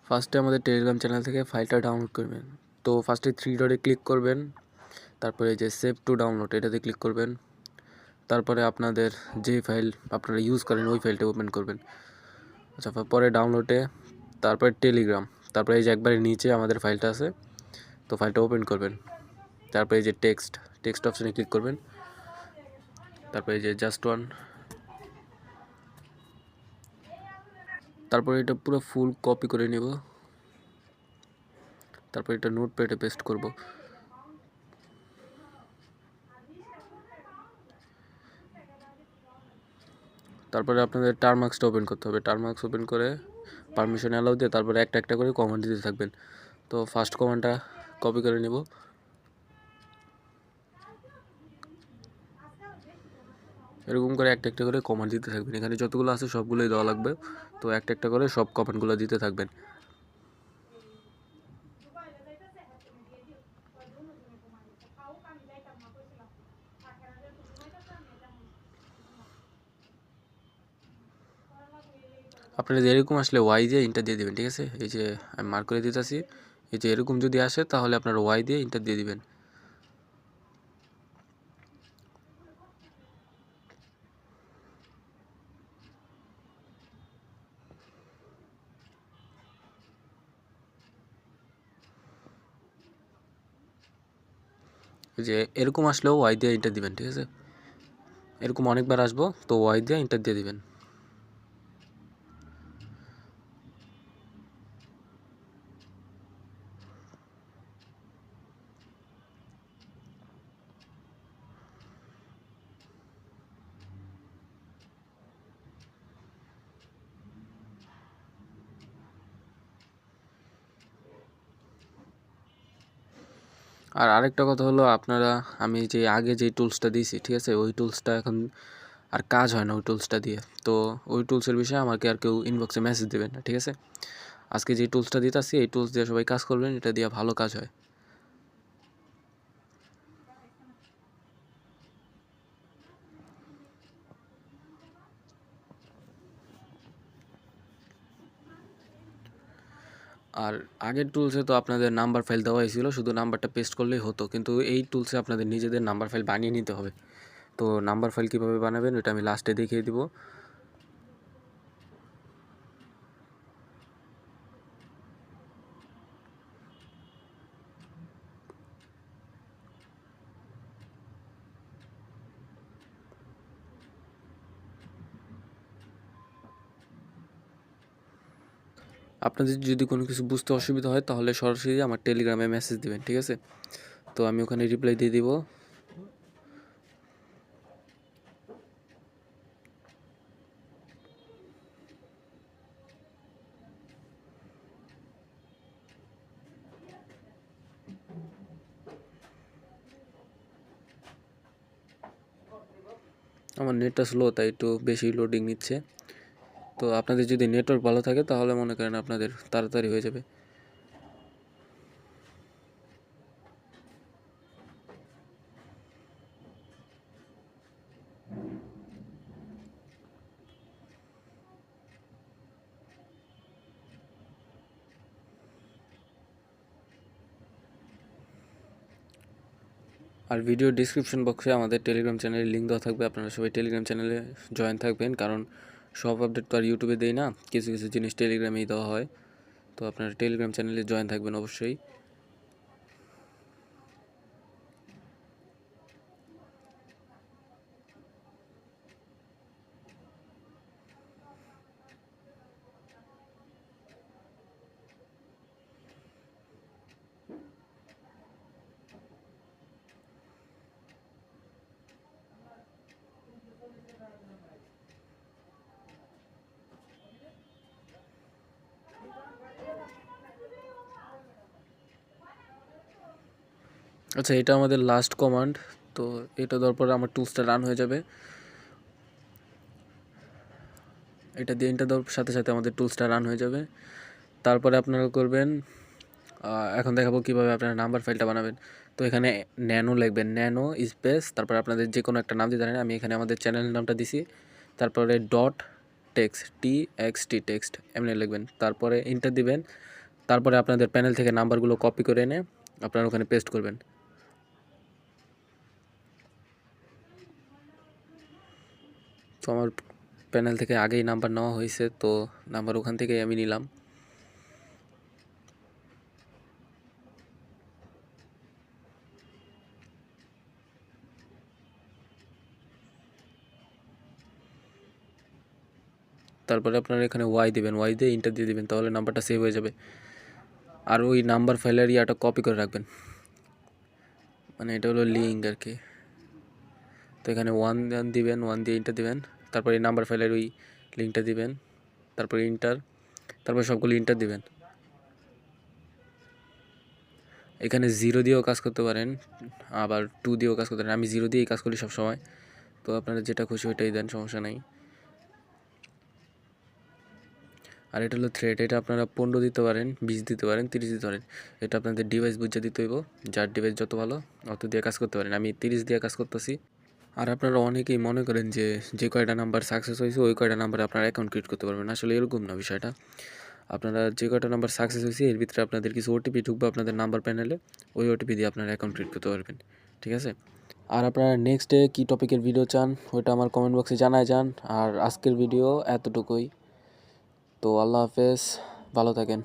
ফার্স্টে আমাদের Telegram channel থেকে ফাইলটা ডাউনলোড করবেন। তো ফার্স্টে থ্রি ডটে ক্লিক করবেন, তারপরে যে সেভ টু ডাউনলোড এটাতে ক্লিক করবেন। তারপরে আপনাদের যে ফাইল আপনারা ইউজ করেন ওই ফাইলটা ওপেন করবেন। আচ্ছা, পরে ডাউনলোডে, তারপরে টেলিগ্রাম, তারপরে এই যে একবারে নিচে আমাদের ফাইলটা আছে, তো ফাইলটা ওপেন করবেন। তারপরে এই যে টেক্সট অপশানে ক্লিক করবেন। তারপরে এই যে জাস্ট ওয়ান, তারপরে এটা পুরো ফুল কপি করে নেব। তারপর এটা নোটপ্যাডে পেস্ট করব। তারপরে আপনাদের টারমার্কসটা ওপেন করতে হবে। টারমার্কস ওপেন করে পারমিশন অ্যালাউ দিয়ে তারপরে একটা একটা করে কমান্ড দিতে থাকবেন। তো ফার্স্ট কমান্ডটা কপি করে নেব। এরকম করে একটা একটা করে কমান্ড দিতে থাকবেন। এখানে যতগুলো আছে সবগুলোই দেওয়া লাগবে। তো একটা একটা করে সব কমান্ডগুলো দিতে থাকবেন। আপনারা যে এরকম আসলে ওয়াই দিয়ে ইন্টার দিয়ে দেবেন, ঠিক আছে? এই যে আমি মার্ক করে দিতেছি, এই যে এরকম যদি আসে তাহলে আপনারা ওয়াই দিয়ে ইন্টার দিয়ে দিবেন। যে এরকম আসলেও ওয়াই দিয়ে ইন্টার দিবেন, ঠিক আছে? এরকম অনেকবার আসবো, তো ওয়াই দিয়ে ইন্টার দিয়ে দিবেন। আর আরেকটা কথা হলো, আপনারা আমি যে আগে যে টুলসটা দিয়েছি, ঠিক আছে, ওই টুলসটা এখন আর কাজ হয় না ওই টুলসটা দিয়ে। তো ওই টুলসের বিষয়ে আমাকে আর কেউ ইনবক্সে মেসেজ দেবেন না, ঠিক আছে? আজকে যে টুলসটা দিতেছি এই টুলস দিয়ে সবাই কাজ করবেন, এটা দিয়ে ভালো কাজ হয়। আর আগের টুলসে তো আপনাদের নাম্বার ফাইল দেওয়া হয়েছিল, শুধু নাম্বারটা পেস্ট করলেই হতো, কিন্তু এই টুলসে আপনাদের নিজেদের নাম্বার ফাইল বানিয়ে নিতে হবে। তো নাম্বার ফাইল কীভাবে বানাবেন ওটা আমি লাস্টে দেখিয়ে দিব। আপনাদের যদি কোনো কিছু বুঝতে অসুবিধা হয় তাহলে সরাসরি আমার টেলিগ্রামে মেসেজ দিবেন, ঠিক আছে? তো আমি ওখানে রিপ্লাই দিয়ে দিব। আমার নেটটা স্লো, তাই একটু বেশি লোডিং নিচ্ছে। তো আপনাদের যদি নেটওয়ার্ক ভালো থাকে তাহলে মনে করেন আপনাদের তাড়াতাড়ি হয়ে যাবে। আর ভিডিও ডিসক্রিপশন বক্সে আমাদের টেলিগ্রাম চ্যানেলের লিঙ্ক দেওয়া থাকবে, আপনারা সবাই টেলিগ্রাম চ্যানেলে জয়েন থাকবেন, কারণ সব আপডেট তো আর ইউটিউবে দেই না, কিছু কিছু জিনিস টেলিগ্রামেই দেওয়া হয়। তো আপনারা টেলিগ্রাম চ্যানেলে জয়েন থাকবেন অবশ্যই। আচ্ছা, এটা আমাদের লাস্ট কমান্ড। তো এটা দেওয়ার পরে আমার টুলসটা রান হয়ে যাবে। এটা দিয়ে এন্টার দেওয়ার সাথে সাথে আমাদের টুলসটা রান হয়ে যাবে। তারপরে আপনারা করবেন, এখন দেখাবো কীভাবে আপনারা নাম্বার ফাইলটা বানাবেন। তো এখানে ন্যানো লিখবেন, ন্যানো স্পেস, তারপরে আপনাদের যে কোনো একটা নাম দিতে পারেন। আমি এখানে আমাদের চ্যানেলের নামটা দিছি, তারপরে ডট টেক্সট টেক্সট এমনি লিখবেন, তারপরে এন্টার দিবেন। তারপরে আপনাদের প্যানেল থেকে নাম্বারগুলো কপি করে এনে আপনারা ওখানে পেস্ট করবেন। তো আমার প্যানেল থেকে আগেই নাম্বার নেওয়া হয়েছে, তো নাম্বার ওখান থেকেই আমি নিলাম। তারপরে আপনারা এখানে ওয়াই দিবেন, ওয়াই দিয়ে এন্টার দিয়ে দিবেন, তাহলে নাম্বারটা সেভ হয়ে যাবে। আর ওই নাম্বার ফাইলের ইয়াটা কপি করে রাখবেন, মানে এটা হলো লিঙ্ক আর কি। তো এখানে 1 দিবেন, 1 দিয়ে এন্টার দিবেন, তারপরে এই নাম্বার ফাইলের ওই লিঙ্কটা দিবেন, তারপরে এন্টার, তারপরে সবগুলো এন্টার দিবেন। এখানে 0 দিয়েও কাজ করতে পারেন, আবার 2 দিয়েও কাজ করতে পারেন। আমি 0 দিয়েই কাজ করি সবসময়, তো আপনারা যেটা খুশি ওইটাই দেন, সমস্যা নাই। আর এটা হলো থ্রেড, এটা আপনারা 15 দিতে পারেন, 20 দিতে পারেন, 30 দিতে পারেন। এটা আপনাদের ডিভাইস বুঝে দিতে হইব, যার ডিভাইস যত ভালো অত দিয়ে কাজ করতে পারেন। আমি 30 দিয়ে কাজ করতেছি। আর আপনারা অনেকেই মনে করেন যে যে কয়টা নাম্বার সাকসেস হয়েছে ওই কয়টা নাম্বারে আপনারা অ্যাকাউন্ট ক্রিয়েট করতে পারবেন, আসলে এরকম না বিষয়টা। আপনারা যে কয়টা নাম্বার সাকসেস হয়েছে এর ভিতরে আপনাদের কিছু ওটিপি ঢুকবে আপনাদের নাম্বার প্যানেলে, ওই ওটিপি দিয়ে আপনারা অ্যাকাউন্ট ক্রিয়েট করতে পারবেন, ঠিক আছে। আর আপনারা নেক্সটে কী টপিকের ভিডিও চান ওইটা আমার কমেন্ট বক্সে জানায় যান। আর আজকের ভিডিও এতটুকুই। তো আল্লাহ হাফেজ, ভালো থাকেন।